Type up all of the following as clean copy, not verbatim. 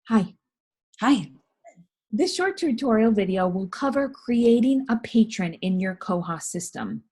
Hi. Hi. This short tutorial video will cover creating a patron in your Koha system.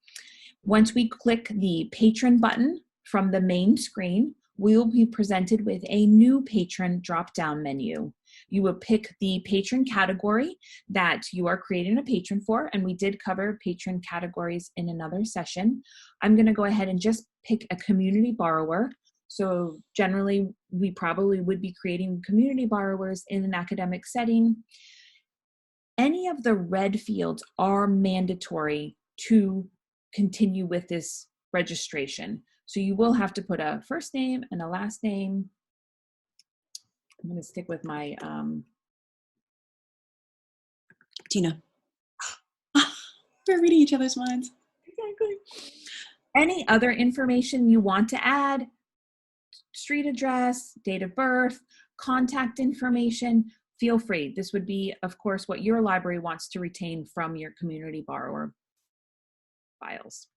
Once we click the patron button from the main screen, we will be presented with a new patron drop-down menu. You will pick the patron category that you are creating a patron for, and we did cover patron categories in another session. I'm going to go ahead and just pick a community borrower. So generally, we probably would be creating community borrowers in an academic setting. Any of the red fields are mandatory to continue with this registration. So you will have to put a first name and a last name. I'm going to stick with my Tina. We're reading each other's minds. Exactly. Any other information you want to add, street address, date of birth, contact information, feel free. This would be, of course, what your library wants to retain from your community borrower files.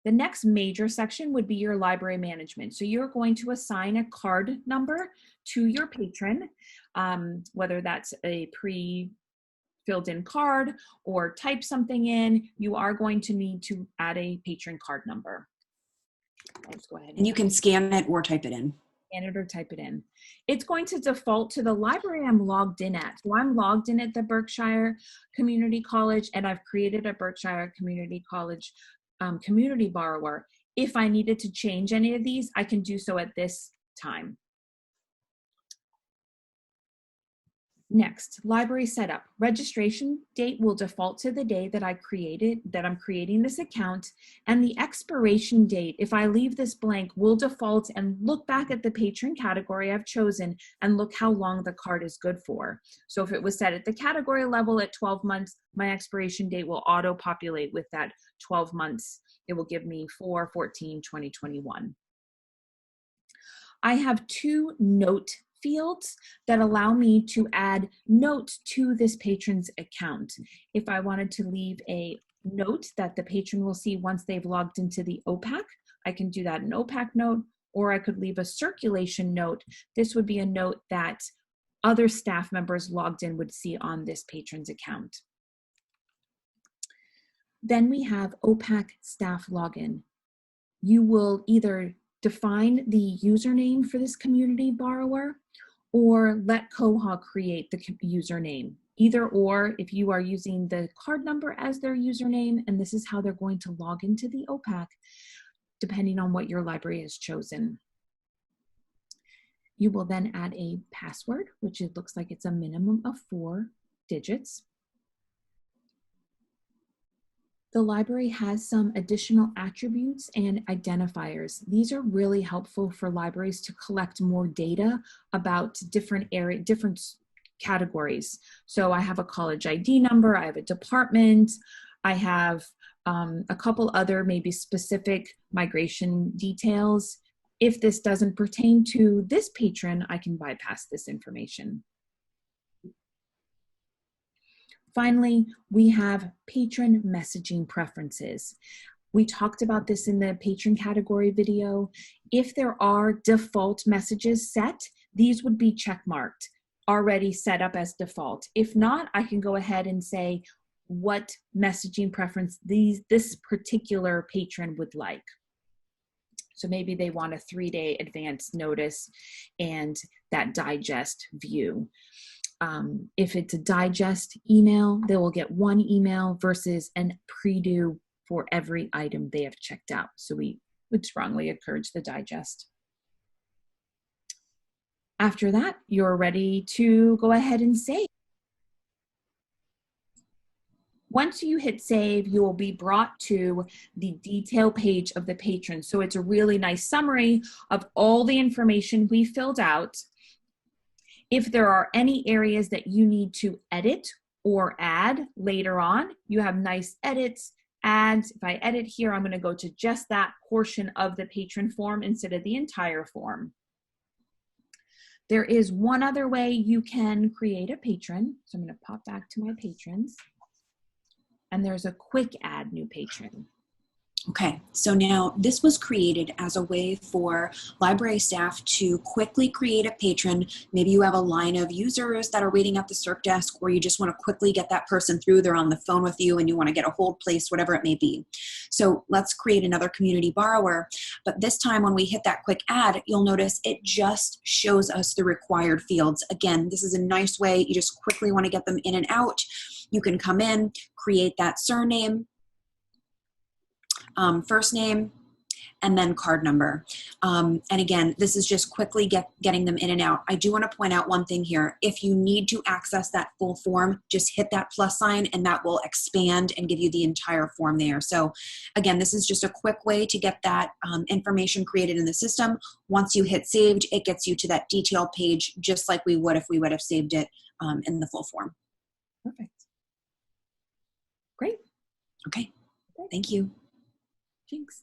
The next major section would be your library management. So you're going to assign a card number to your patron, whether that's a pre-filled in card or type something in. You are going to need to add a patron card number. Let's go ahead. And you can scan it or type it in. Scan it or type it in. It's going to default to the library I'm logged in at. So I'm logged in at the Berkshire Community College, and I've created a Berkshire Community College community borrower. If I needed to change any of these, I can do so at this time. Next, library setup. Registration date will default to the day that I'm creating this account, and the expiration date, if I leave this blank, will default and look back at the patron category I've chosen and look how long the card is good for. So if it was set at the category level at 12 months, my expiration date will auto-populate with that 12 months. It will give me 4/14/2021. I have two note fields that allow me to add notes to this patron's account. If I wanted to leave a note that the patron will see once they've logged into the OPAC, I can do that in OPAC note, or I could leave a circulation note. This would be a note that other staff members logged in would see on this patron's account. Then we have OPAC staff login. You will either define the username for this community borrower or let Koha create the username. Either or, if you are using the card number as their username, and this is how they're going to log into the OPAC, depending on what your library has chosen. You will then add a password, which it looks like it's a minimum of 4 digits. The library has some additional attributes and identifiers. These are really helpful for libraries to collect more data about different categories. So I have a college ID number, I have a department, I have a couple other maybe specific migration details. If this doesn't pertain to this patron, I can bypass this information. Finally, we have patron messaging preferences. We talked about this in the patron category video. If there are default messages set, these would be checkmarked, already set up as default. If not, I can go ahead and say what messaging preference this particular patron would like. So maybe they want a 3-day advance notice and that digest view. If it's a digest email, they will get 1 email versus an pre-due for every item they have checked out. So we would strongly encourage the digest. After that, you're ready to go ahead and save. Once you hit save, you will be brought to the detail page of the patron. So it's a really nice summary of all the information we filled out. If there are any areas that you need to edit or add later on, you have nice edits, adds. If I edit here, I'm going to go to just that portion of the patron form instead of the entire form. There is one other way you can create a patron. So I'm going to pop back to my patrons. And there's a quick add new patron. Okay, so now this was created as a way for library staff to quickly create a patron. Maybe you have a line of users that are waiting at the CERC desk, or you just want to quickly get that person through. They're on the phone with you and you want to get a hold place, whatever it may be. So let's create another community borrower. But this time when we hit that quick add, you'll notice it just shows us the required fields. Again, this is a nice way. You just quickly want to get them in and out. You can come in, create that surname, first name, and then card number. And again, this is just quickly getting them in and out. I do want to point out one thing here. If you need to access that full form, just hit that plus sign and that will expand and give you the entire form there. So again, this is just a quick way to get that information created in the system. Once you hit saved, it gets you to that detailed page, just like we would if we would have saved it in the full form. Perfect. Great. Okay, thank you. Thanks.